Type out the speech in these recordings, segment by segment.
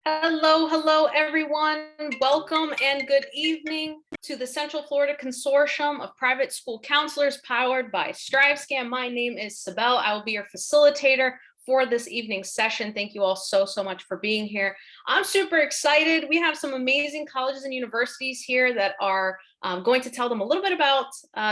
Hello, everyone. Welcome and good evening to the Central Florida Consortium of Private School Counselors powered by StriveScan. My name is Sibel. I will be your facilitator for this evening's session. Thank you all so much for being here. I'm super excited. We have some amazing colleges and universities here that are going to tell them a little bit about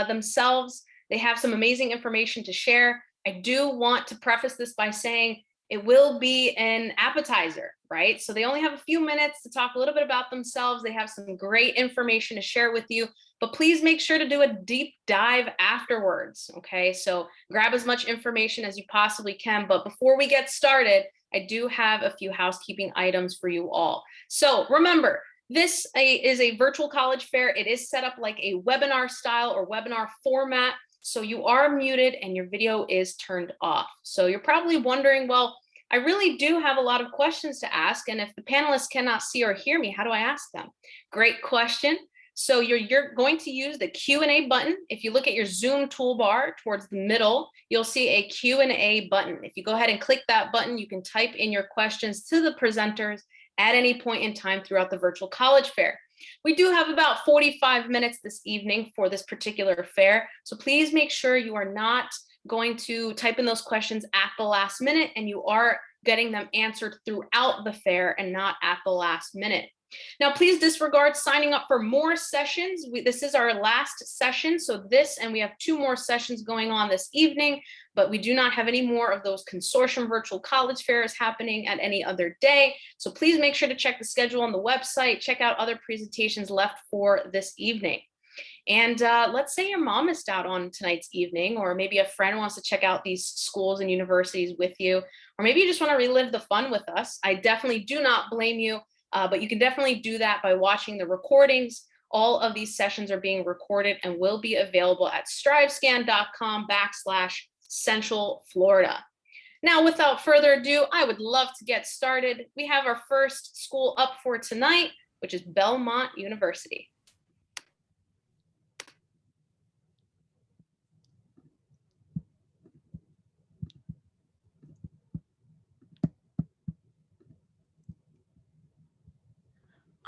themselves. They have some amazing information to share. I do want to preface this by saying it will be an appetizer, right? So they only have a few minutes to talk a little bit about themselves. They have some great information to share with you, but please make sure to do a deep dive afterwards, okay? So grab as much information as you possibly can. But before we get started, I do have a few housekeeping items for you all. So remember, this is a virtual college fair. It is set up like a webinar style or webinar format. So you are muted and your video is turned off. So you're probably wondering, well, I really do have a lot of questions to ask. And if the panelists cannot see or hear me, how do I ask them? Great question. So you're going to use the Q&A button. If you look at your Zoom toolbar towards the middle, you'll see a Q&A button. If you go ahead and click that button, you can type in your questions to the presenters at any point in time throughout the virtual college fair. We do have about 45 minutes this evening for this particular fair, so please make sure you are not going to type in those questions at the last minute and you are getting them answered throughout the fair and not at the last minute. Now, please disregard signing up for more sessions. This is our last session, so we have 2 more sessions going on this evening, but we do not have any more of those consortium virtual college fairs happening at any other day. So please make sure to check the schedule on the website, check out other presentations left for this evening. And let's say your mom missed out on tonight's evening, or maybe a friend wants to check out these schools and universities with you, or maybe you just want to relive the fun with us. I definitely do not blame you. But you can definitely do that by watching the recordings. All of these sessions are being recorded and will be available at strivescan.com/Central Florida. Now, without further ado, I would love to get started. We have our first school up for tonight, which is Belmont University.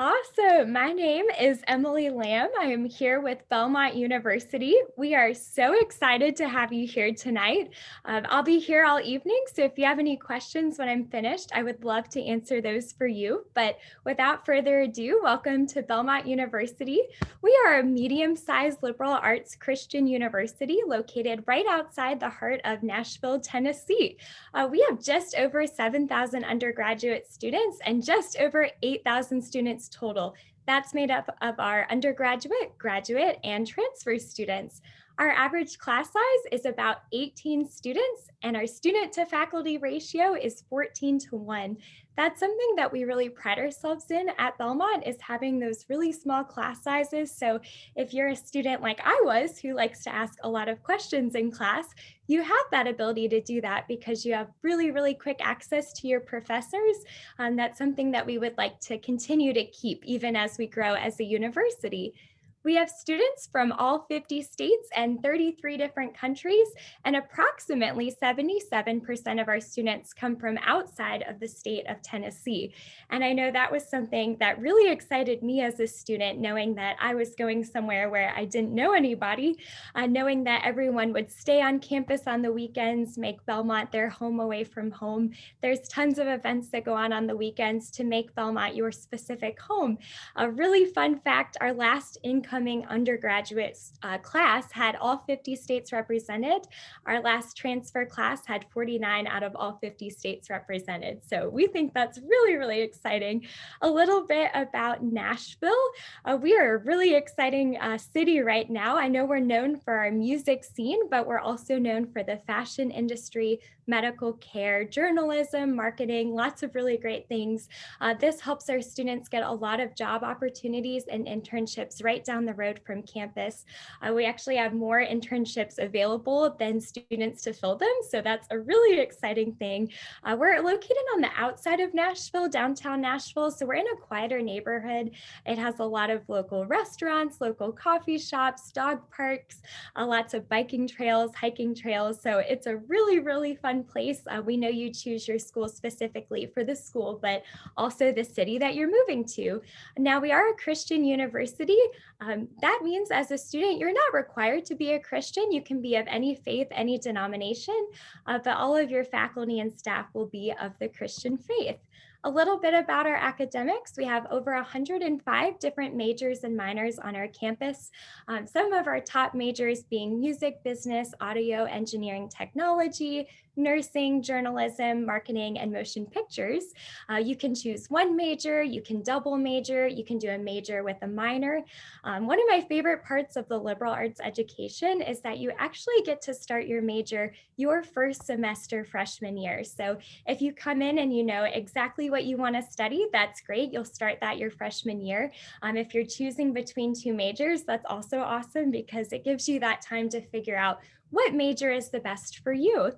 Awesome. My name is Emily Lamb. I am here with Belmont University. We are so excited to have you here tonight. I'll be here all evening, so if you have any questions when I'm finished, I would love to answer those for you. But without further ado, welcome to Belmont University. We are a medium-sized liberal arts Christian university located right outside the heart of Nashville, Tennessee. We have just over 7,000 undergraduate students and just over 8,000 students total. That's made up of our undergraduate, graduate, and transfer students. Our average class size is about 18 students, and our student to faculty ratio is 14:1. That's something that we really pride ourselves in at Belmont, is having those really small class sizes. So if you're a student like I was, who likes to ask a lot of questions in class, you have that ability to do that because you have really quick access to your professors. That's something that we would like to continue to keep even as we grow as a university. We have students from all 50 states and 33 different countries, and approximately 77% of our students come from outside of the state of Tennessee. And I know that was something that really excited me as a student, knowing that I was going somewhere where I didn't know anybody, knowing that everyone would stay on campus on the weekends, make Belmont their home away from home. There's tons of events that go on the weekends to make Belmont your specific home. A really fun fact, our last incoming undergraduate class had all 50 states represented. Our last transfer class had 49 out of all 50 states represented. So we think that's really exciting. A little bit about Nashville. We are a really exciting city right now. I know we're known for our music scene, but we're also known for the fashion industry, medical care, journalism, marketing, lots of really great things. This helps our students get a lot of job opportunities and internships right down the road from campus. We actually have more internships available than students to fill them, so that's a really exciting thing. We're located on the outside of Nashville, downtown Nashville, so we're in a quieter neighborhood. It has a lot of local restaurants, local coffee shops, dog parks, lots of biking trails, hiking trails, so it's a really fun one place. We know you choose your school specifically for the school, but also the city that you're moving to. Now, we are a Christian university. That means as a student, you're not required to be a Christian. You can be of any faith, any denomination, but all of your faculty and staff will be of the Christian faith. A little bit about our academics. We have over 105 different majors and minors on our campus. Some of our top majors being music, business, audio, engineering, technology, nursing, journalism, marketing, and motion pictures. You can choose one major, you can double major, you can do a major with a minor. One of my favorite parts of the liberal arts education is that you actually get to start your major your first semester freshman year. So if you come in and you know exactly what you want to study, that's great. You'll start that your freshman year. If you're choosing between two majors, that's also awesome because it gives you that time to figure out what major is the best for you.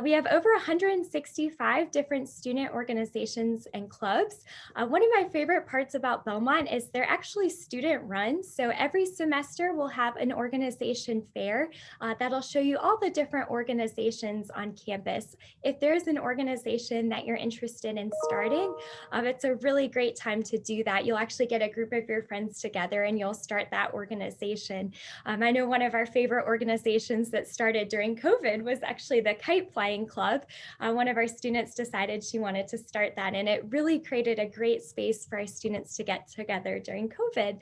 We have over 165 different student organizations and clubs. One of my favorite parts about Belmont is they're actually student run. So every semester we'll have an organization fair that'll show you all the different organizations on campus. If there's an organization that you're interested in starting, it's a really great time to do that. You'll actually get a group of your friends together and you'll start that organization. I know one of our favorite organizations that started during COVID was actually the Kite Flying Club. One of our students decided she wanted to start that, and it really created a great space for our students to get together during COVID.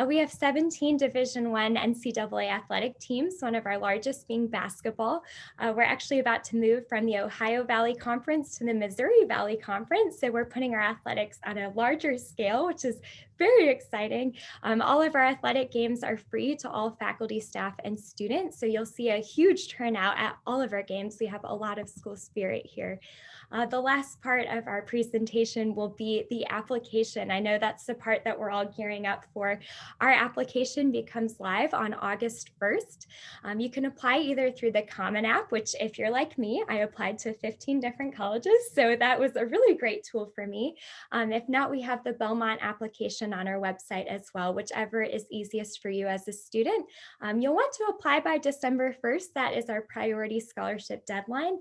We have 17 Division I NCAA athletic teams, one of our largest being basketball. We're actually about to move from the Ohio Valley Conference to the Missouri Valley Conference, so we're putting our athletics on a larger scale, which is very exciting. All of our athletic games are free to all faculty, staff, and students. So you'll see a huge turnout at all of our games. We have a lot of school spirit here. The last part of our presentation will be the application. I know that's the part that we're all gearing up for. Our application becomes live on August 1st. You can apply either through the Common App, which if you're like me, I applied to 15 different colleges. So that was a really great tool for me. If not, we have the Belmont application on our website as well, whichever is easiest for you as a student. You'll want to apply by December 1st. That is our priority scholarship deadline.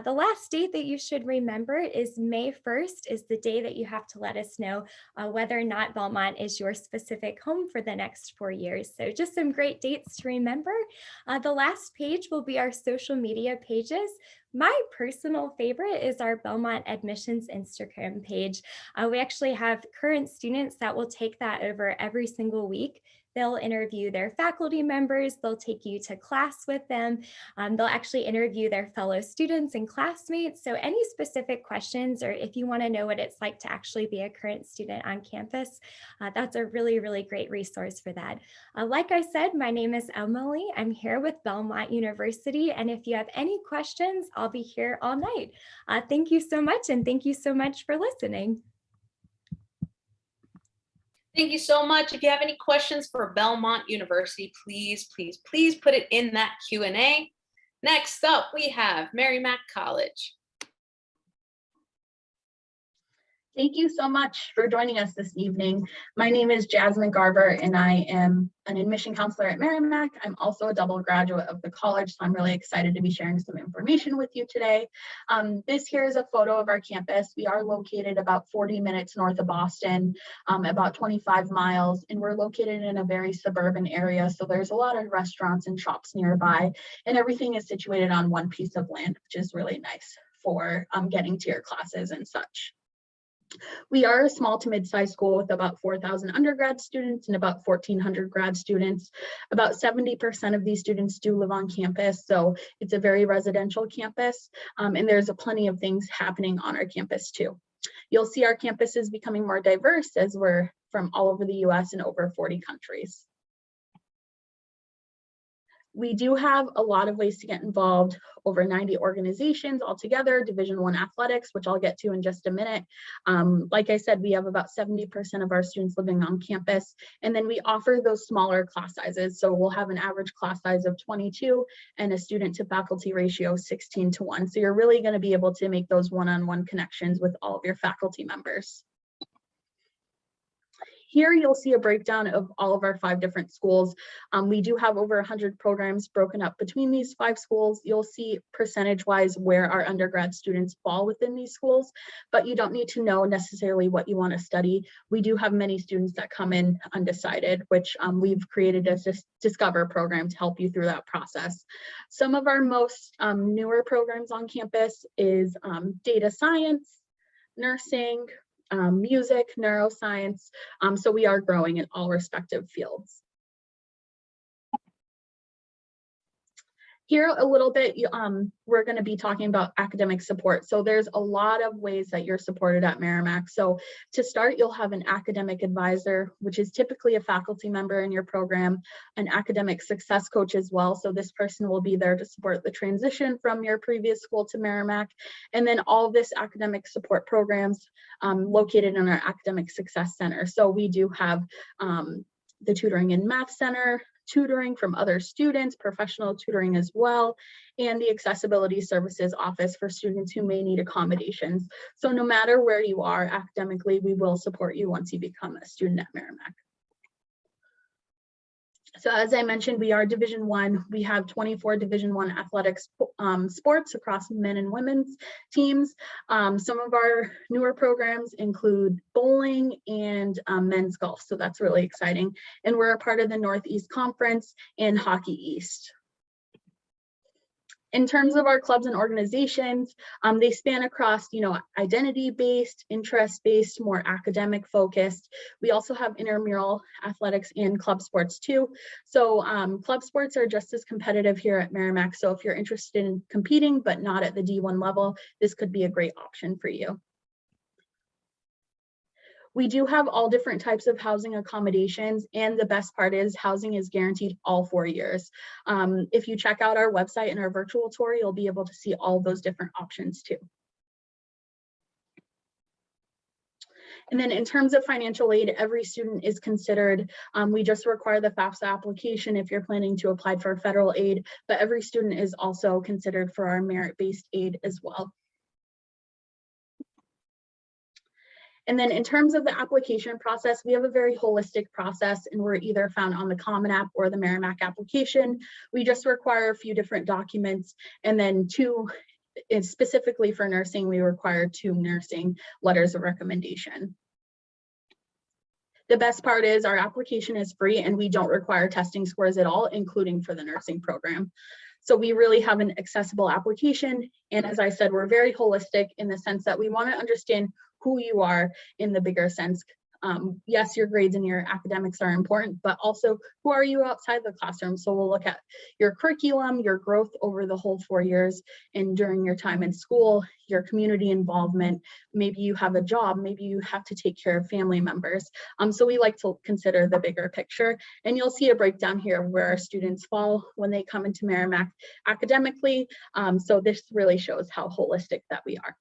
The last date that you should remember is May 1st is the day that you have to let us know whether or not Belmont is your specific home for the next 4 years. So just some great dates to remember. The last page will be our social media pages. My personal favorite is our Belmont Admissions Instagram page. We actually have current students that will take that over every single week. They'll interview their faculty members, they'll take you to class with them, they'll actually interview their fellow students and classmates. So any specific questions, or if you want to know what it's like to actually be a current student on campus, that's a really, really great resource for that. Like I said, my name is Emily. I'm here with Belmont University, and if you have any questions, I'll be here all night. Thank you so much, and thank you so much for listening. Thank you so much. If you have any questions for Belmont University, please put it in that Q&A. Next up, we have Merrimack College. Thank you so much for joining us this evening. My name is Jasmine Garber, and I am an admission counselor at Merrimack. I'm also a double graduate of the college, so I'm really excited to be sharing some information with you today. This here is a photo of our campus. We are located about 40 minutes north of Boston, about 25 miles, and we're located in a very suburban area, so there's a lot of restaurants and shops nearby, and everything is situated on one piece of land, which is really nice for getting to your classes and such. We are a small to mid-sized school with about 4,000 undergrad students and about 1,400 grad students. About 70% of these students do live on campus, so it's a very residential campus, and there's plenty of things happening on our campus too. You'll see our campus is becoming more diverse as we're from all over the US and over 40 countries. We do have a lot of ways to get involved, over 90 organizations altogether, Division I athletics, which I'll get to in just a minute. Like I said, we have about 70% of our students living on campus, and then we offer those smaller class sizes. So we'll have an average class size of 22 and a student to faculty ratio 16:1. So you're really going to be able to make those one-on-one connections with all of your faculty members. Here you'll see a breakdown of all of our 5 different schools. We do have over 100 programs broken up between these 5 schools. You'll see percentage-wise where our undergrad students fall within these schools, but you don't need to know necessarily what you want to study. We do have many students that come in undecided, which we've created a Discover program to help you through that process. Some of our most newer programs on campus is data science, nursing, music, neuroscience. So we are growing in all respective fields. Here a little bit, we're going to be talking about academic support. So there's a lot of ways that you're supported at Merrimack. So to start, you'll have an academic advisor, which is typically a faculty member in your program, an academic success coach as well. So this person will be there to support the transition from your previous school to Merrimack. And then all this academic support programs located in our academic success center. So we do have the tutoring and math center, tutoring from other students, professional tutoring as well, and the accessibility services office for students who may need accommodations. So no matter where you are academically, we will support you once you become a student at Merrimack. So as I mentioned, we are Division I. We have 24 Division I athletics sports across men and women's teams. Some of our newer programs include bowling and men's golf. So that's really exciting. And we're a part of the Northeast Conference and Hockey East. In terms of our clubs and organizations, they span across, identity-based, interest-based, more academic-focused. We also have intramural athletics and club sports too. So club sports are just as competitive here at Merrimack. So if you're interested in competing, but not at the D1 level, this could be a great option for you. We do have all different types of housing accommodations, and the best part is housing is guaranteed all 4 years. If you check out our website and our virtual tour, you'll be able to see all those different options too. And then in terms of financial aid, every student is considered. We just require the FAFSA application if you're planning to apply for federal aid, but every student is also considered for our merit-based aid as well. And then in terms of the application process, we have a very holistic process, and we're either found on the Common App or the Merrimack application. We just require a few different documents, and then specifically for nursing, we require 2 nursing letters of recommendation. The best part is our application is free and we don't require testing scores at all, including for the nursing program. So we really have an accessible application. And as I said, we're very holistic in the sense that we want to understand who you are in the bigger sense. Yes, your grades and your academics are important, but also who are you outside the classroom? So we'll look at your curriculum, your growth over the whole 4 years and during your time in school, your community involvement. Maybe you have a job, maybe you have to take care of family members. So we like to consider the bigger picture, and you'll see a breakdown here where our students fall when they come into Merrimack academically. So this really shows how holistic that we are.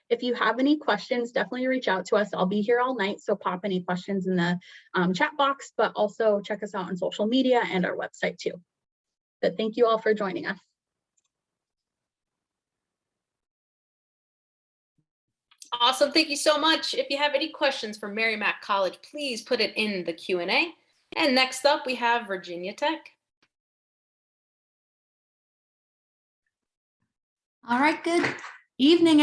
If you have any questions, definitely reach out to us. I'll be here all night, so pop any questions in the chat box, but also check us out on social media and our website too. But thank you all for joining us. Awesome, thank you so much. If you have any questions for Merrimack College, please put it in the Q&A. And next up, we have Virginia Tech. All right, good evening,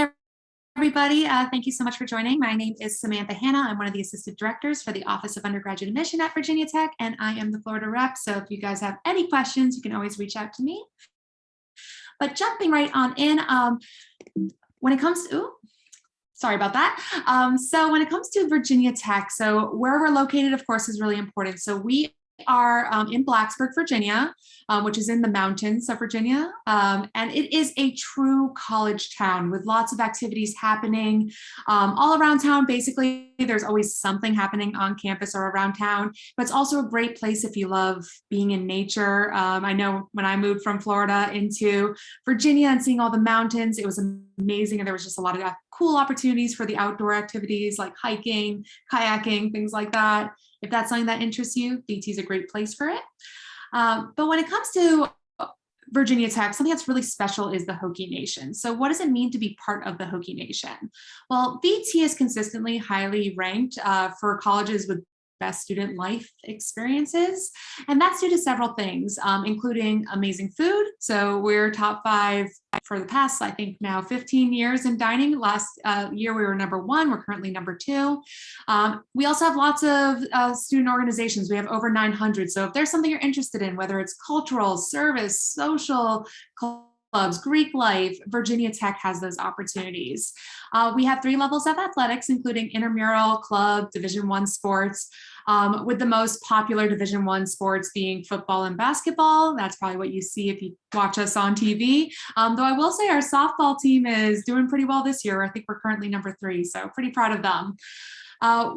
everybody. Thank you so much for joining. My name is Samantha Hanna. I'm one of the assistant directors for the Office of Undergraduate Admission at Virginia Tech, and I am the Florida rep. So if you guys have any questions, you can always reach out to me. But jumping right on in, when it comes to, sorry about that. So when it comes to Virginia Tech, so where we're located, of course, is really important. So we are in Blacksburg, Virginia, which is in the mountains of Virginia. And it is a true college town with lots of activities happening all around town. Basically, there's always something happening on campus or around town, but it's also a great place if you love being in nature. I know when I moved from Florida into Virginia and seeing all the mountains, it was amazing. And there was just a lot of cool opportunities for the outdoor activities like hiking, kayaking, things like that. If that's something that interests you, VT is a great place for it. But when it comes to Virginia Tech, something that's really special is the Hokie Nation. So what does it mean to be part of the Hokie Nation? Well, VT is consistently highly ranked for colleges with best student life experiences. And that's due to several things, including amazing food. So we're top 5 for the past, I think now 15 years in dining. Last year we were number 1, we're currently number 2. We also have lots of student organizations. We have over 900. So if there's something you're interested in, whether it's cultural, service, social, clubs, Greek life, Virginia Tech has those opportunities. We have 3 levels of athletics, including intramural, club, Division I sports, with the most popular Division I sports being football and basketball. That's probably what you see if you watch us on TV. Though I will say our softball team is doing pretty well this year. I think we're currently number 3, so pretty proud of them.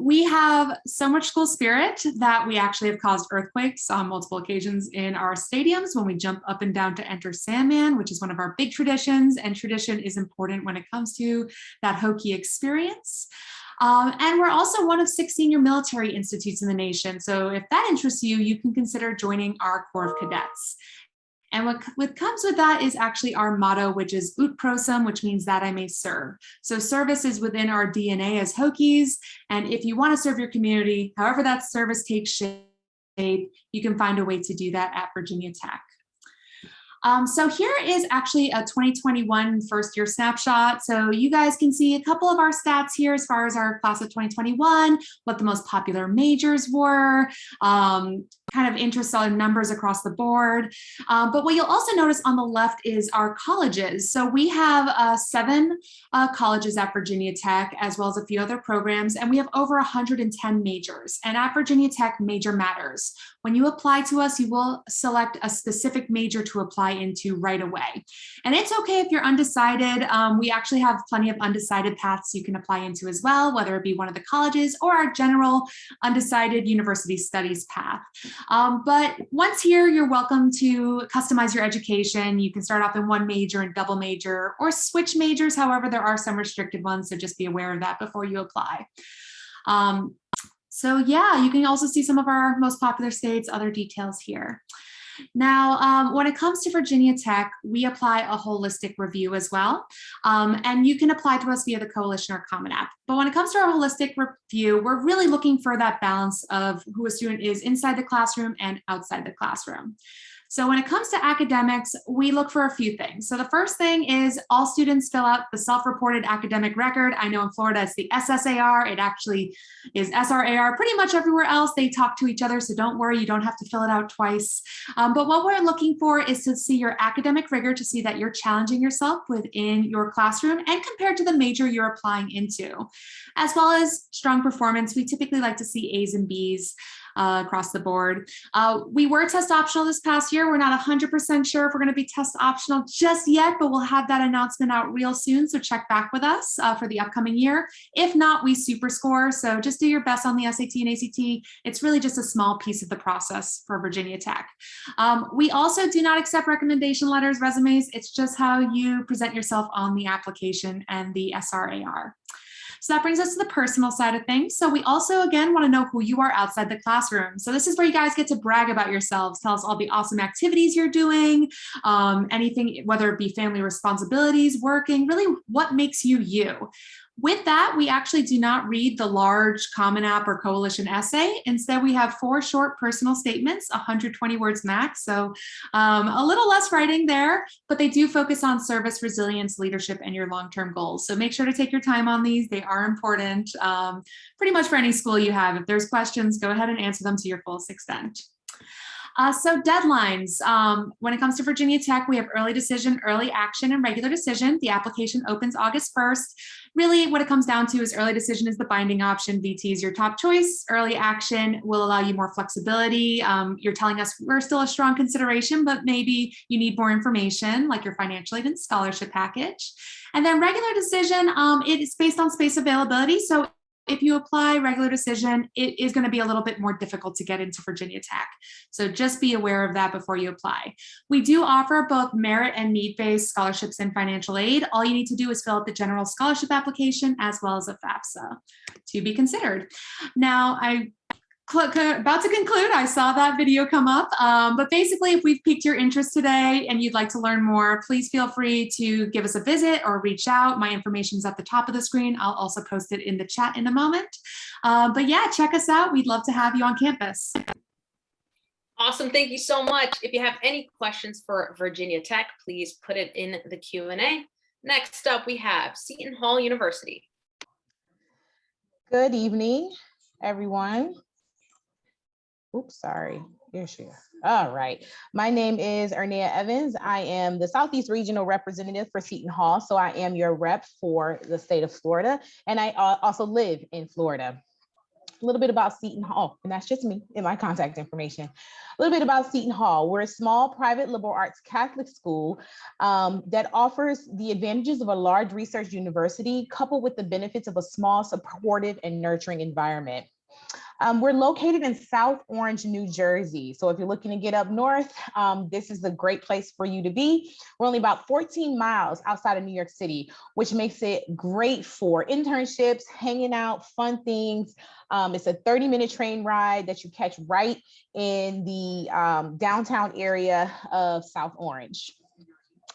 We have so much school spirit that we actually have caused earthquakes on multiple occasions in our stadiums when we jump up and down to enter Sandman, which is one of our big traditions, and tradition is important when it comes to that Hokie experience. And we're also one of 6 senior military institutes in the nation. So if that interests you, you can consider joining our Corps of Cadets. And what comes with that is actually our motto, which is Ut Prosum, which means that I may serve. So service is within our DNA as Hokies. And if you want to serve your community, however that service takes shape, you can find a way to do that at Virginia Tech. So here is actually a 2021 first year snapshot. So you guys can see a couple of our stats here as far as our class of 2021, what the most popular majors were, kind of interest on numbers across the board. But what you'll also notice on the left is our colleges. So we have 7 colleges at Virginia Tech, as well as a few other programs, and we have over 110 majors. And at Virginia Tech, major matters. When you apply to us, you will select a specific major to apply into right away. And it's okay if you're undecided. We actually have plenty of undecided paths you can apply into as well, whether it be one of the colleges or our general undecided university studies path. But once here, you're welcome to customize your education. You can start off in one major and double major or switch majors. However, there are some restricted ones, so just be aware of that before you apply. So yeah, you can also see some of our most popular states, other details here. Now, when it comes to Virginia Tech, we apply a holistic review as well. And you can apply to us via the Coalition or Common App. But when it comes to our holistic review, we're really looking for that balance of who a student is inside the classroom and outside the classroom. So when it comes to academics, we look for a few things. So the first thing is all students fill out the self-reported academic record. I know in Florida it's the SSAR. It actually is SRAR. Pretty much everywhere else they talk to each other, so don't worry, you don't have to fill it out twice. But what we're looking for is to see your academic rigor, to see that you're challenging yourself within your classroom and compared to the major you're applying into, as well as strong performance. We typically like to see A's and B's across the board. We were test optional this past year. We're not 100% sure if we're going to be test optional just yet, but we'll have that announcement out real soon. So check back with us for the upcoming year. If not, we super score. So just do your best on the SAT and ACT. It's really just a small piece of the process for Virginia Tech. We also do not accept recommendation letters, resumes. It's just how you present yourself on the application and the SRAR. So that brings us to the personal side of things. So we also, again, want to know who you are outside the classroom. So this is where you guys get to brag about yourselves. Tell us all the awesome activities you're doing, anything, whether it be family responsibilities, working, really what makes you you. With that, we actually do not read the large Common App or Coalition essay. Instead, we have 4 short personal statements, 120 words max. So a little less writing there, but they do focus on service, resilience, leadership, and your long-term goals. So make sure to take your time on these. They are important pretty much for any school you have. If there's questions, go ahead and answer them to your fullest extent. So deadlines, when it comes to Virginia Tech, we have early decision, early action, and regular decision. The application opens August 1st. Really what it comes down to is early decision is the binding option. VT is your top choice. Early action will allow you more flexibility. You're telling us we're still a strong consideration, but maybe you need more information like your financial aid and scholarship package. And then regular decision, it is based on space availability. So if you apply regular decision, it is going to be a little bit more difficult to get into Virginia Tech. So just be aware of that before you apply. We do offer both merit and need-based scholarships and financial aid. All you need to do is fill out the general scholarship application as well as a FAFSA to be considered. Now, I about to conclude. I saw that video come up, but basically if we've piqued your interest today and you'd like to learn more, please feel free to give us a visit or reach out. My information is at the top of the screen. I'll also post it in the chat in a moment. But yeah, check us out. We'd love to have you on campus. Awesome. Thank you so much. If you have any questions for Virginia Tech, please put it in the Q&A. Next up, we have Seton Hall University. Good evening, everyone. Oops, sorry. Here she is. All right. My name is Ernea Evans. I am the Southeast Regional Representative for Seton Hall. So I am your rep for the state of Florida. And I also live in Florida. A little bit about Seton Hall, and that's just me and my contact information. A little bit about Seton Hall. We're a small private liberal arts Catholic school that offers the advantages of a large research university coupled with the benefits of a small, supportive, and nurturing environment. We're located in South Orange, New Jersey. So if you're looking to get up north, this is a great place for you to be. We're only about 14 miles outside of New York City, which makes it great for internships, hanging out, fun things. It's a 30-minute train ride that you catch right in the downtown area of South Orange.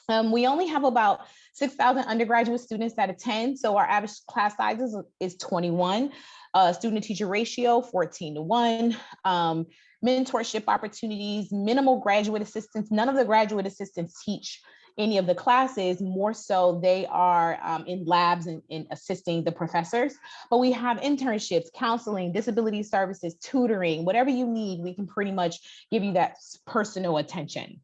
We only have about 6,000 undergraduate students that attend. So our average class size is 21. Student to teacher ratio 14:1, mentorship opportunities, minimal graduate assistants. None of the graduate assistants teach any of the classes, more so they are in labs and assisting the professors. But we have internships, counseling, disability services, tutoring, whatever you need, we can pretty much give you that personal attention.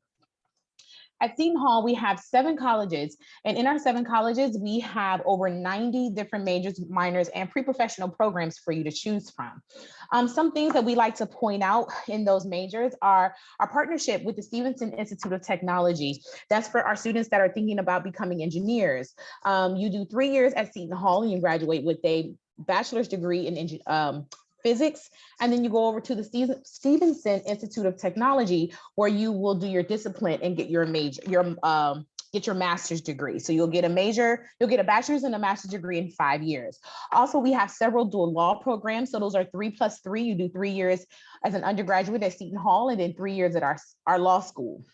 At Seton Hall, we have 7 colleges, and in our 7 colleges, we have over 90 different majors, minors, and pre-professional programs for you to choose from. Some things that we like to point out in those majors are our partnership with the Stevenson Institute of Technology. That's for our students that are thinking about becoming engineers. You do 3 years at Seton Hall and you graduate with a bachelor's degree in physics, and then you go over to the Stevenson Institute of Technology, where you will do your discipline and get your get your master's degree. So you'll get a bachelor's and a master's degree in 5 years. Also, we have several dual law programs. So those are 3+3. You do 3 years as an undergraduate at Seton Hall and then 3 years at our law school.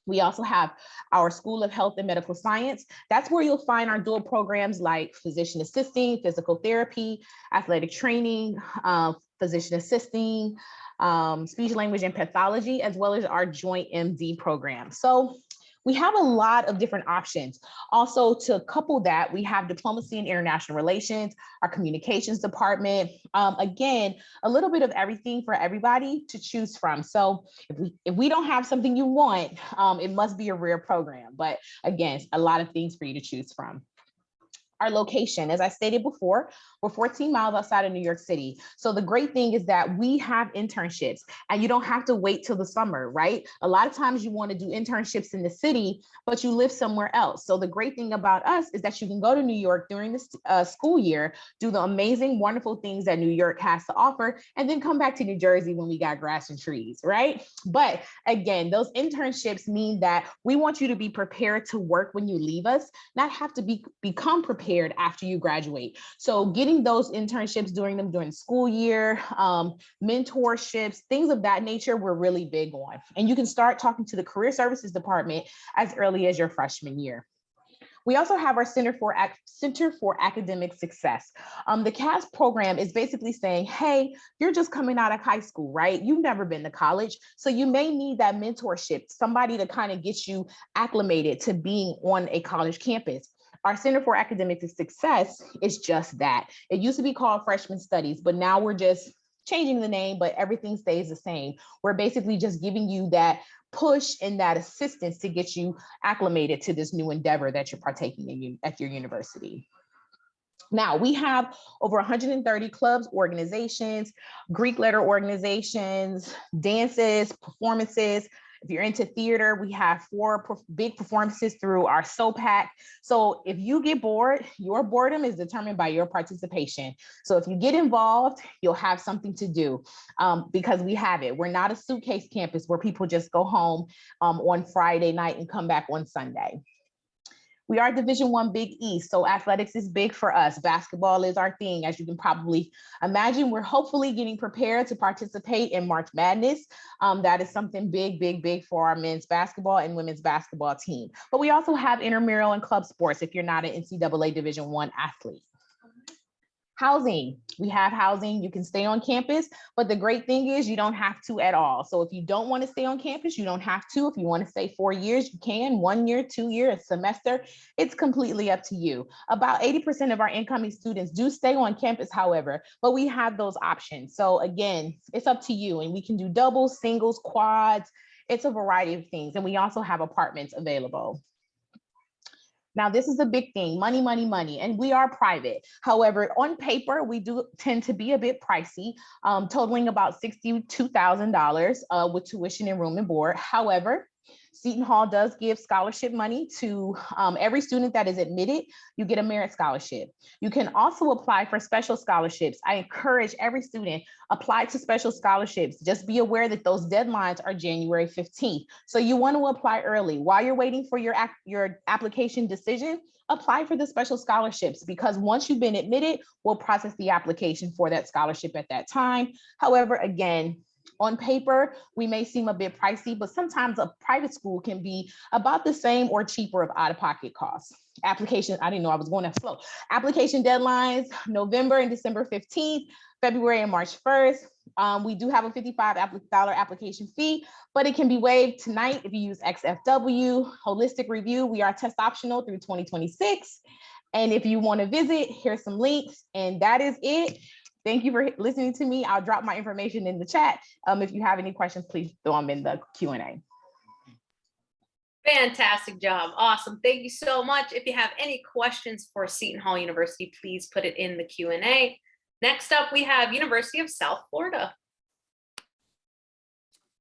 We also have our School of Health and Medical Science. That's where you'll find our dual programs like physician assisting, physical therapy, athletic training, physician assisting, speech language and pathology, as well as our joint MD program. So we have a lot of different options. Also, to couple that, we have diplomacy and international relations, our communications department. Again, a little bit of everything for everybody to choose from. So if we don't have something you want, it must be a rare program. But again, a lot of things for you to choose from. Our location, as I stated before, we're 14 miles outside of New York City. So the great thing is that we have internships and you don't have to wait till the summer, right? A lot of times you want to do internships in the city, but you live somewhere else. So the great thing about us is that you can go to New York during the school year, do the amazing, wonderful things that New York has to offer, and then come back to New Jersey when we got grass and trees, right? But again, those internships mean that we want you to be prepared to work when you leave us, not have to become prepared after you graduate. So getting those internships during the school year, mentorships, things of that nature, we're really big on. And you can start talking to the Career Services Department as early as your freshman year. We also have our Center for Academic Success. The CAS program is basically saying, hey, you're just coming out of high school, right? You've never been to college. So you may need that mentorship, somebody to kind of get you acclimated to being on a college campus. Our Center for Academic Success is just that. It used to be called Freshman Studies, but now we're just changing the name, but everything stays the same. We're basically just giving you that push and that assistance to get you acclimated to this new endeavor that you're partaking in at your university. Now, we have over 130 clubs, organizations, Greek letter organizations, dances, performances. If you're into theater, we have 4 big performances through our SOPAC. So if you get bored, your boredom is determined by your participation. So if you get involved, you'll have something to do because we have it. We're not a suitcase campus where people just go home on Friday night and come back on Sunday. We are Division I Big East, so athletics is big for us. Basketball is our thing, as you can probably imagine. We're hopefully getting prepared to participate in March Madness. That is something big, big, big for our men's basketball and women's basketball team. But we also have intramural and club sports if you're not an NCAA Division I athlete. Housing, we have housing. You can stay on campus, but the great thing is you don't have to at all. So if you don't want to stay on campus, you don't have to. If you want to stay 4 years, you can. 1 year, 2 years, a semester, it's completely up to you. About 80% of our incoming students do stay on campus, however, but we have those options. So again, it's up to you, and we can do doubles, singles, quads. It's a variety of things. And we also have apartments available. Now, this is a big thing, money, money, money, and we are private. However, on paper, we do tend to be a bit pricey, totaling about $62,000 with tuition and room and board. However, Seton Hall does give scholarship money to every student that is admitted. You get a merit scholarship. You can also apply for special scholarships. I encourage every student apply to special scholarships. Just be aware that those deadlines are January 15th. So you want to apply early. While you're waiting for your application decision, apply for the special scholarships, because once you've been admitted, we'll process the application for that scholarship at that time. However, again, on paper, we may seem a bit pricey, but sometimes a private school can be about the same or cheaper of out-of-pocket costs. Application, I didn't know I was going that slow. Application deadlines, November and December 15th, February and March 1st. We do have a $55 application fee, but it can be waived tonight if you use XFW. Holistic review, we are test optional through 2026. And if you want to visit, here's some links, and that is it. Thank you for listening to me. I'll drop my information in the chat. If you have any questions, please throw them in the Q&A. Fantastic job. Awesome. Thank you so much. If you have any questions for Seton Hall University, please put it in the Q&A. Next up, we have University of South Florida.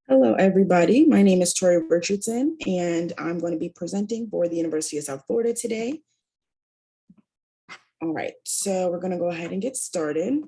Hello, everybody. My name is Tori Richardson, and I'm going to be presenting for the University of South Florida today. All right, so we're going to go ahead and get started.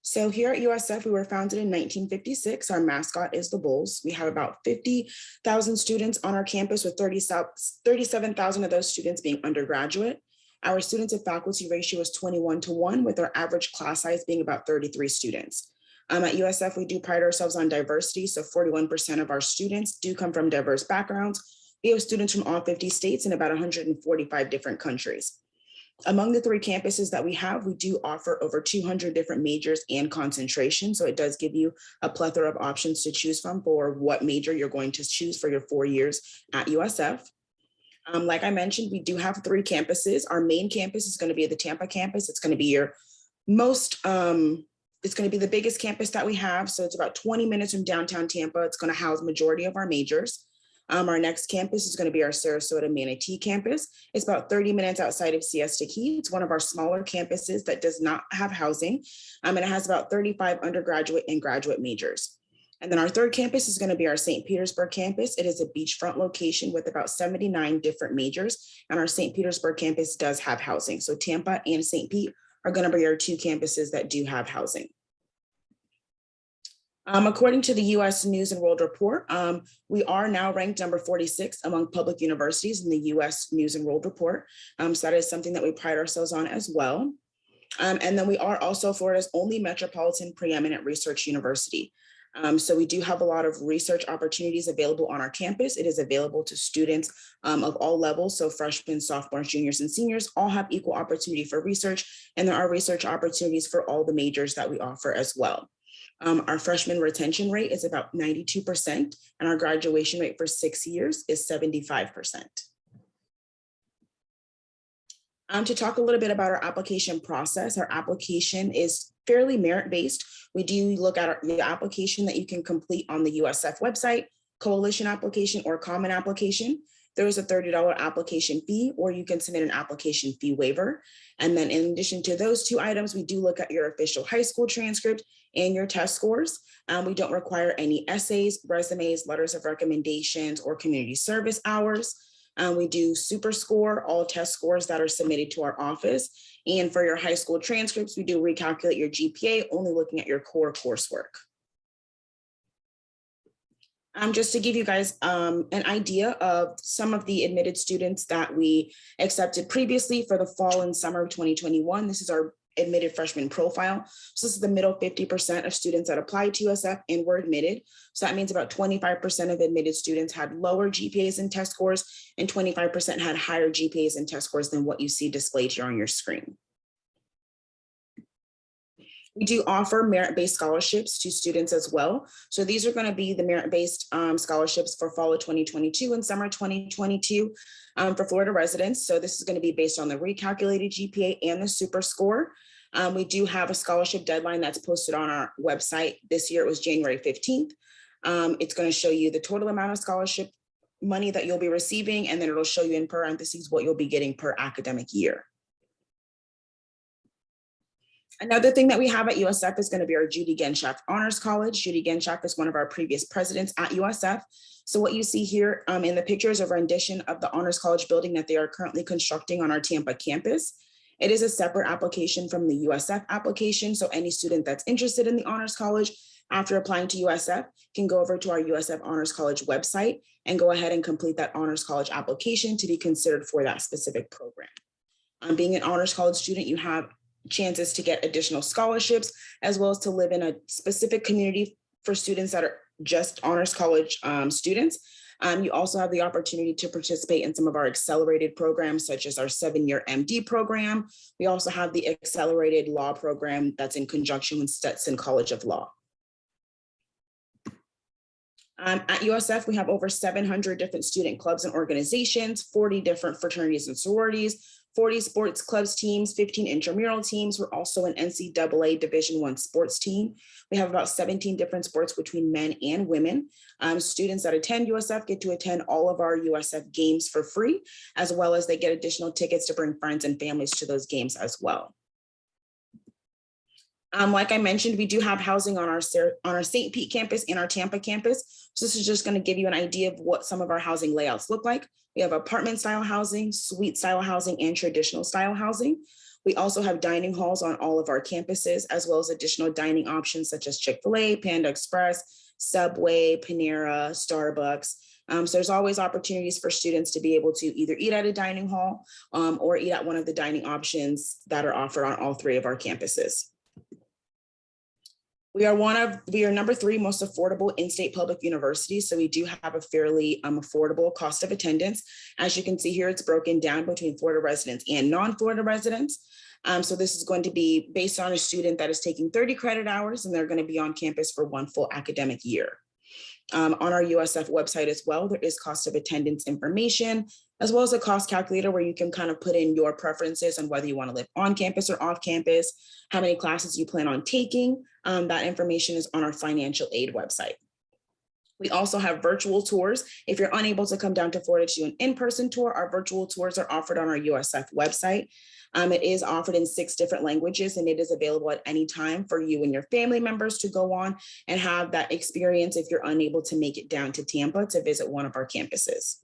So here at USF, we were founded in 1956. Our mascot is the Bulls. We have about 50,000 students on our campus, with 37,000 of those students being undergraduate. Our student to faculty ratio is 21:1, with our average class size being about 33 students. At USF, we do pride ourselves on diversity. So 41% of our students do come from diverse backgrounds. We have students from all 50 states and about 145 different countries. Among the 3 campuses that we have, we do offer over 200 different majors and concentrations. So it does give you a plethora of options to choose from for what major you're going to choose for your 4 years at USF. Like I mentioned, we do have 3 campuses. Our main campus is going to be at the Tampa campus. It's going to be your it's going to be the biggest campus that we have. So it's about 20 minutes from downtown Tampa. It's going to house majority of our majors. Our next campus is going to be our Sarasota Manatee campus. It's about 30 minutes outside of Siesta Key. It's one of our smaller campuses that does not have housing, and it has about 35 undergraduate and graduate majors. And then our third campus is going to be our St. Petersburg campus. It is a beachfront location with about 79 different majors, and our St. Petersburg campus does have housing. So Tampa and St. Pete are going to be our 2 campuses that do have housing. According to the U.S. News and World Report, we are now ranked number 46 among public universities in the U.S. News and World Report. So that is something that we pride ourselves on as well. And then we are also Florida's only metropolitan preeminent research university. So we do have a lot of research opportunities available on our campus. It is available to students of all levels. So freshmen, sophomores, juniors, and seniors all have equal opportunity for research. And there are research opportunities for all the majors that we offer as well. Our freshman retention rate is about 92%, and our graduation rate for 6 years is 75%. To talk a little bit about our application process, our application is fairly merit-based. We do look at the application that you can complete on the USF website, coalition application, or common application. There is a $30 application fee, or you can submit an application fee waiver. And then in addition to those 2 items, we do look at your official high school transcript and your test scores. We don't require any essays, resumes, letters of recommendations, or community service hours. We do super score all test scores that are submitted to our office. And for your high school transcripts, we do recalculate your GPA, only looking at your core coursework. Just to give you guys an idea of some of the admitted students that we accepted previously for the fall and summer of 2021. This is our admitted freshman profile. So this is the middle 50% of students that applied to USF and were admitted. So that means about 25% of admitted students had lower GPAs and test scores, and 25% had higher GPAs and test scores than what you see displayed here on your screen. We do offer merit-based scholarships to students as well. So these are going to be the merit-based scholarships for fall of 2022 and summer 2022 for Florida residents. So this is going to be based on the recalculated GPA and the super score. We do have a scholarship deadline that's posted on our website. This year it was January 15th. It's going to show you the total amount of scholarship money that you'll be receiving, and then it'll show you in parentheses what you'll be getting per academic year. Another thing that we have at USF is going to be our Judy Genshaft Honors College. Judy Genshaft is one of our previous presidents at USF. So what you see here in the pictures of rendition of the Honors College building that they are currently constructing on our Tampa campus. It is a separate application from the USF application. So any student that's interested in the Honors College after applying to USF can go over to our USF Honors College website and go ahead and complete that Honors College application to be considered for that specific program. Being an Honors College student, you have chances to get additional scholarships, as well as to live in a specific community for students that are just Honors College students. You also have the opportunity to participate in some of our accelerated programs, such as our 7-year MD program. We also have the accelerated law program that's in conjunction with Stetson College of Law. At USF, we have over 700 different student clubs and organizations, 40 different fraternities and sororities, 40 sports clubs teams, 15 intramural teams. We're also an NCAA Division I sports team. We have about 17 different sports between men and women. Students that attend USF get to attend all of our USF games for free, as well as they get additional tickets to bring friends and families to those games as well. Like I mentioned, we do have housing on our St. Pete campus and our Tampa campus. So this is just going to give you an idea of what some of our housing layouts look like. We have apartment style housing, suite style housing, and traditional style housing. We also have dining halls on all of our campuses, as well as additional dining options such as Chick-fil-A, Panda Express, Subway, Panera, Starbucks. So there's always opportunities for students to be able to either eat at a dining hall or eat at one of the dining options that are offered on all 3 of our campuses. We are number 3 most affordable in-state public university. So we do have a fairly affordable cost of attendance. As you can see here, it's broken down between Florida residents and non-Florida residents. So this is going to be based on a student that is taking 30 credit hours, and they're going to be on campus for 1 full academic year. On our USF website as well, there is cost of attendance information, as well as a cost calculator where you can kind of put in your preferences on whether you want to live on campus or off campus, how many classes you plan on taking. That information is on our financial aid website. We also have virtual tours. If you're unable to come down to Florida to do an in-person tour, our virtual tours are offered on our USF website. It is offered in 6 different languages, and it is available at any time for you and your family members to go on and have that experience if you're unable to make it down to Tampa to visit one of our campuses.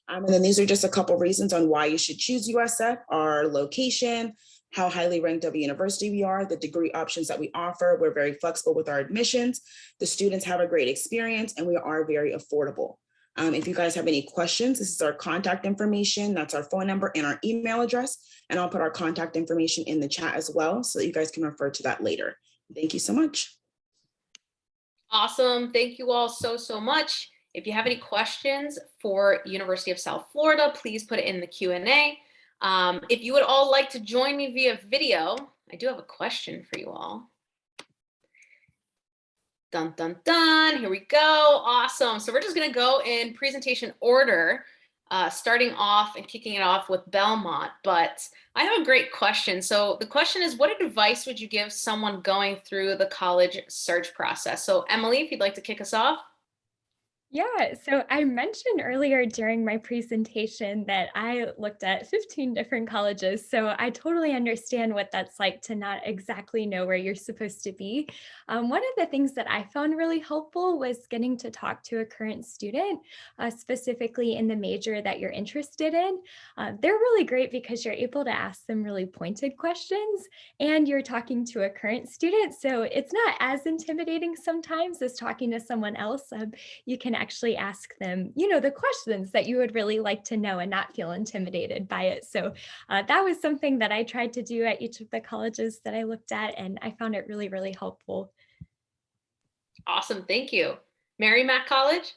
And then these are just a couple reasons on why you should choose USF: our location, how highly ranked of a university we are, the degree options that we offer. We're very flexible with our admissions. The students have a great experience, and we are very affordable. If you guys have any questions, this is our contact information. That's our phone number and our email address. And I'll put our contact information in the chat as well, so that you guys can refer to that later. Thank you so much. Awesome. Thank you all so much. If you have any questions for University of South Florida, please put it in the Q&A. If you would all like to join me via video, I do have a question for you all. Dun, dun, dun. Here we go. Awesome. So we're just going to go in presentation order, starting off and kicking it off with Belmont. But I have a great question. So the question is, what advice would you give someone going through the college search process? So Emily, if you'd like to kick us off. Yeah, so I mentioned earlier during my presentation that I looked at 15 different colleges. So I totally understand what that's like to not exactly know where you're supposed to be. One of the things that I found really helpful was getting to talk to a current student, specifically in the major that you're interested in. They're really great because you're able to ask them really pointed questions and you're talking to a current student. So it's not as intimidating sometimes as talking to someone else. You can actually ask them, the questions that you would really like to know and not feel intimidated by it. So that was something that I tried to do at each of the colleges that I looked at, and I found it really, really helpful. Awesome, thank you. Merrimack College?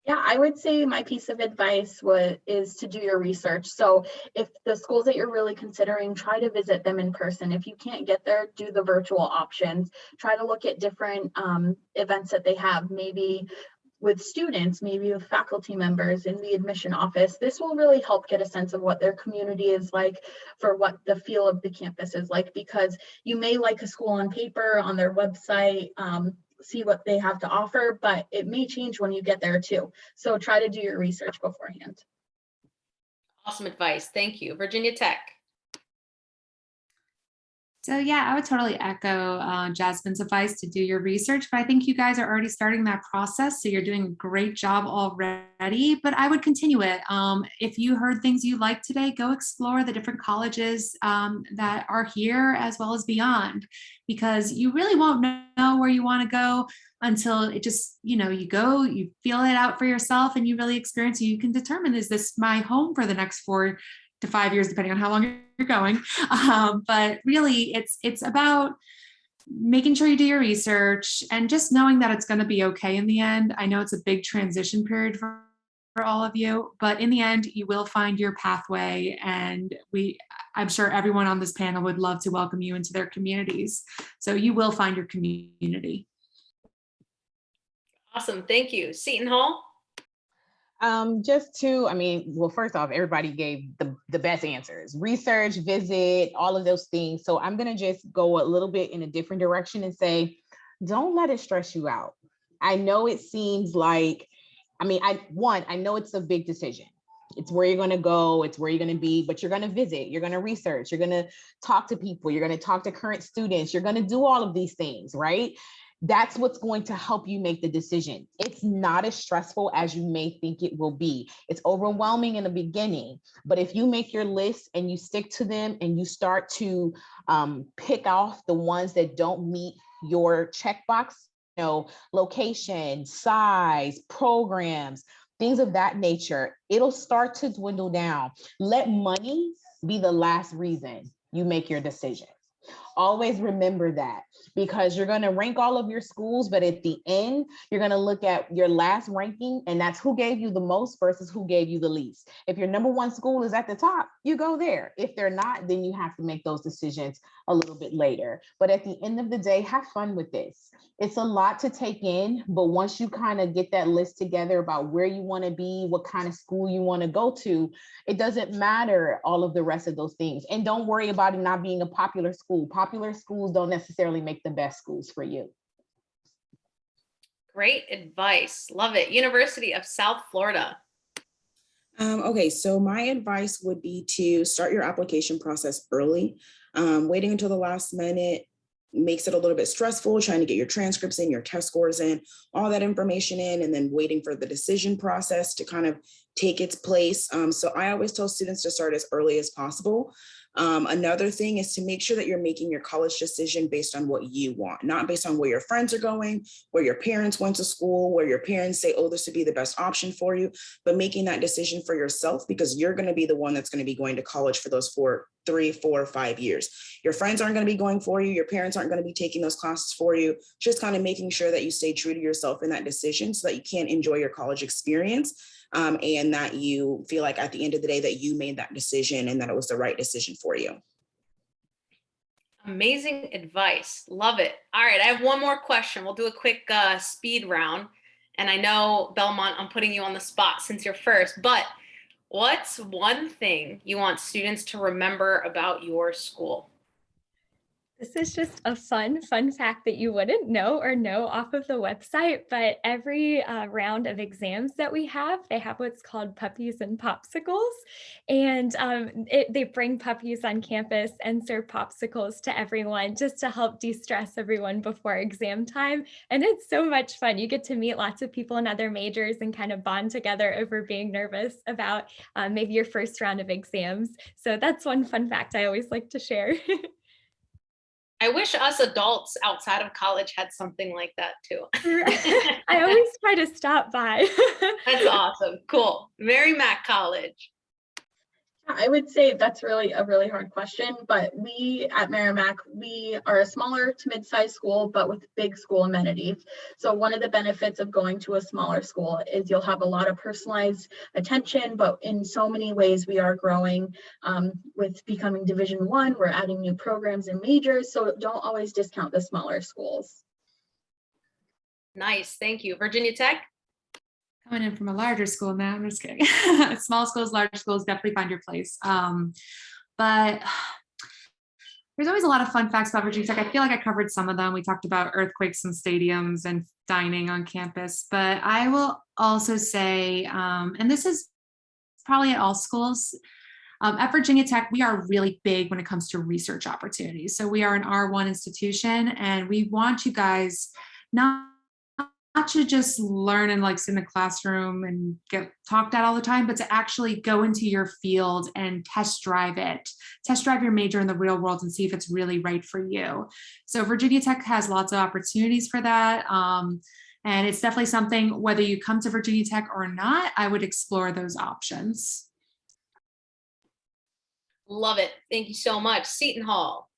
Yeah, I would say my piece of advice is to do your research. So if the schools that you're really considering, try to visit them in person. If you can't get there, do the virtual options. Try to look at different events that they have, maybe with students, maybe with faculty members in the admission office. This will really help get a sense of what their community is like, for what the feel of the campus is like, because you may like a school on paper, on their website, see what they have to offer, but it may change when you get there too. So try to do your research beforehand. Awesome advice, thank you. Virginia Tech? So yeah, I would totally echo Jasmine's advice to do your research, but I think you guys are already starting that process. So you're doing a great job already, but I would continue it. If you heard things you like today, go explore the different colleges that are here as well as beyond, because you really won't know where you want to go until it just, you go, you feel it out for yourself and you really experience it. You can determine, is this my home for the next 4 to 5 years, depending on how long you're going. But really, it's about making sure you do your research and just knowing that it's going to be okay in the end. I know it's a big transition period for all of you, but in the end, you will find your pathway. And I'm sure everyone on this panel would love to welcome you into their communities. So you will find your community. Awesome, thank you. Seton Hall? Well, first off, everybody gave the best answers: research, visit, all of those things. So I'm going to just go a little bit in a different direction and say, don't let it stress you out. I know it seems like, I know it's a big decision. It's where you're going to go, it's where you're going to be, but you're going to visit, you're going to research, you're going to talk to people, you're going to talk to current students, you're going to do all of these things, right? That's what's going to help you make the decision. It's not as stressful as you may think it will be. It's overwhelming in the beginning, but if you make your list and you stick to them and you start to pick off the ones that don't meet your checkbox, location, size, programs, things of that nature, it'll start to dwindle down. Let money be the last reason you make your decision. Always remember that, because you're going to rank all of your schools, but at the end, you're going to look at your last ranking, and that's who gave you the most versus who gave you the least. If your number one school is at the top, you go there. If they're not, then you have to make those decisions a little bit later. But at the end of the day, have fun with this. It's a lot to take in, but once you kind of get that list together about where you want to be, what kind of school you want to go to, it doesn't matter all of the rest of those things. And don't worry about it not being a popular school. Popular schools don't necessarily make the best schools for you. Great advice, love it. University of South Florida. Okay, so my advice would be to start your application process early. Waiting until the last minute makes it a little bit stressful, trying to get your transcripts in, your test scores in, all that information in, and then waiting for the decision process to kind of take its place. So I always tell students to start as early as possible. Another thing is to make sure that you're making your college decision based on what you want, not based on where your friends are going, where your parents went to school, where your parents say, oh, this would be the best option for you, but making that decision for yourself, because you're going to be the one that's going to be going to college for those 3, 4, 5 years. Your friends aren't going to be going for you. Your parents aren't going to be taking those classes for you. Just kind of making sure that you stay true to yourself in that decision so that you can enjoy your college experience. And that you feel like at the end of the day that you made that decision and that it was the right decision for you. Amazing advice. Love it. All right, I have one more question. We'll do a quick speed round. And I know, Belmont, I'm putting you on the spot since you're first, but what's one thing you want students to remember about your school? This is just a fun fact that you wouldn't know or know off of the website, but every round of exams that we have, they have what's called puppies and popsicles. And they bring puppies on campus and serve popsicles to everyone just to help de-stress everyone before exam time. And it's so much fun. You get to meet lots of people in other majors and kind of bond together over being nervous about maybe your first round of exams. So that's one fun fact I always like to share. I wish us adults outside of college had something like that too. I always try to stop by. That's awesome. Cool. Merrimack College. I would say that's really a really hard question, but we at Merrimack, we are a smaller to mid-sized school, but with big school amenities. So one of the benefits of going to a smaller school is you'll have a lot of personalized attention, but in so many ways we are growing with becoming Division I, we're adding new programs and majors. So don't always discount the smaller schools. Nice, thank you. Virginia Tech? Coming in from a larger school now, I'm just kidding. Small schools, large schools, definitely find your place. But there's always a lot of fun facts about Virginia Tech. I feel like I covered some of them. We talked about earthquakes and stadiums and dining on campus, but I will also say, and this is probably at all schools, at Virginia Tech, we are really big when it comes to research opportunities. So we are an R1 institution, and we want you guys not to just learn and like sit in the classroom and get talked at all the time, but to actually go into your field and test drive your major in the real world and see if it's really right for you. So Virginia Tech has lots of opportunities for that. And it's definitely something, whether you come to Virginia Tech or not, I would explore those options. Love it. Thank you so much. Seton Hall.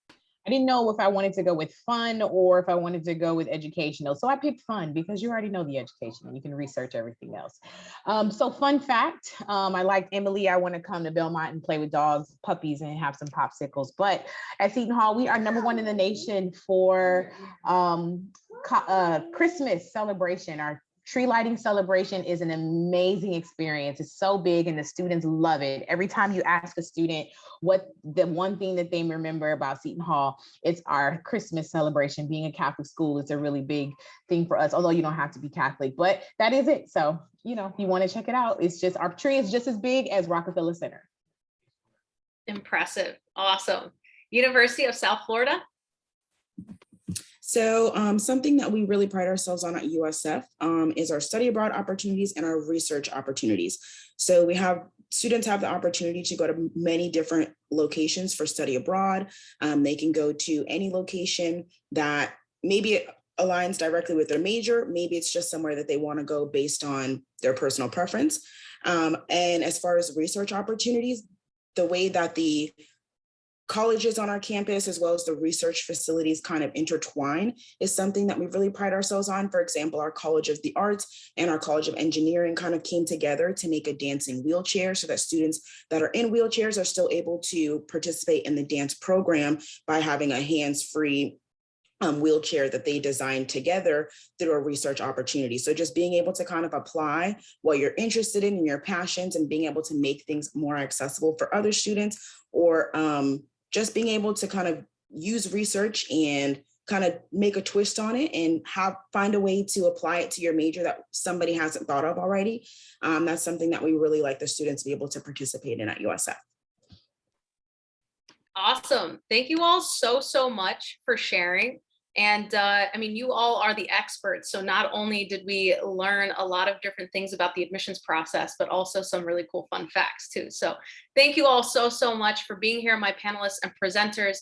I didn't know if I wanted to go with fun or if I wanted to go with educational. So I picked fun because you already know the education and you can research everything else. So fun fact, I like Emily. I want to come to Belmont and play with dogs, puppies, and have some popsicles. But at Seton Hall, we are #1 in the nation for Christmas celebration. Our tree lighting celebration is an amazing experience. It's so big and the students love it. Every time you ask a student what the one thing that they remember about Seton Hall, it's our Christmas celebration. Being a Catholic school is a really big thing for us, although you don't have to be Catholic, but that is it. So, you know, if you want to check it out, it's just, our tree is just as big as Rockefeller Center. Impressive. Awesome. University of South Florida. So something that we really pride ourselves on at USF is our study abroad opportunities and our research opportunities. So we have students have the opportunity to go to many different locations for study abroad. They can go to any location that maybe aligns directly with their major. Maybe it's just somewhere that they want to go based on their personal preference. And as far as research opportunities, the way that the colleges on our campus, as well as the research facilities kind of intertwine, is something that we really pride ourselves on. For example, our College of the Arts and our College of Engineering kind of came together to make a dancing wheelchair so that students that are in wheelchairs are still able to participate in the dance program by having a hands-free wheelchair that they designed together through a research opportunity. So just being able to kind of apply what you're interested in and your passions and being able to make things more accessible for other students, or just being able to kind of use research and kind of make a twist on it and find a way to apply it to your major that somebody hasn't thought of already. That's something that we really like the students to be able to participate in at USF. Awesome. Thank you all so much for sharing. And I mean, you all are the experts. So not only did we learn a lot of different things about the admissions process, but also some really cool fun facts too. So thank you all so much for being here, my panelists and presenters.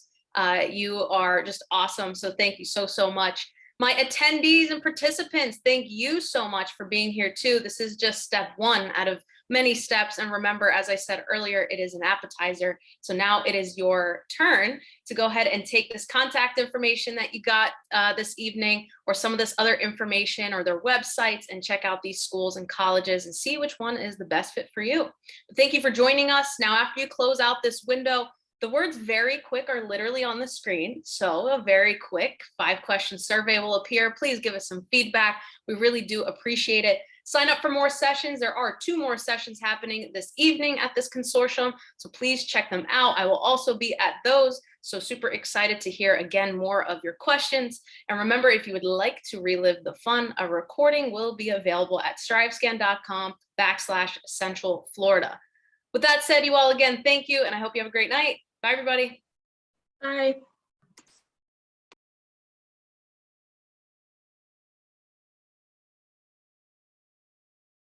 You are just awesome. So thank you so much. My attendees and participants, thank you so much for being here too. This is just step one out of many steps. And remember, as I said earlier, it is an appetizer. So now it is your turn to go ahead and take this contact information that you got this evening, or some of this other information, or their websites, and check out these schools and colleges and see which one is the best fit for you. But thank you for joining us. Now, after you close out this window, the words "very quick" are literally on the screen. So a very quick 5-question survey will appear. Please give us some feedback. We really do appreciate it. Sign up for more sessions. There are 2 more sessions happening this evening at this consortium, so please check them out. I will also be at those, So super excited to hear again more of your questions. And remember, if you would like to relive the fun, a recording will be available at strivescan.com/Central Florida. With that said, you all again, thank you, and I hope you have a great night. Bye, everybody. Bye.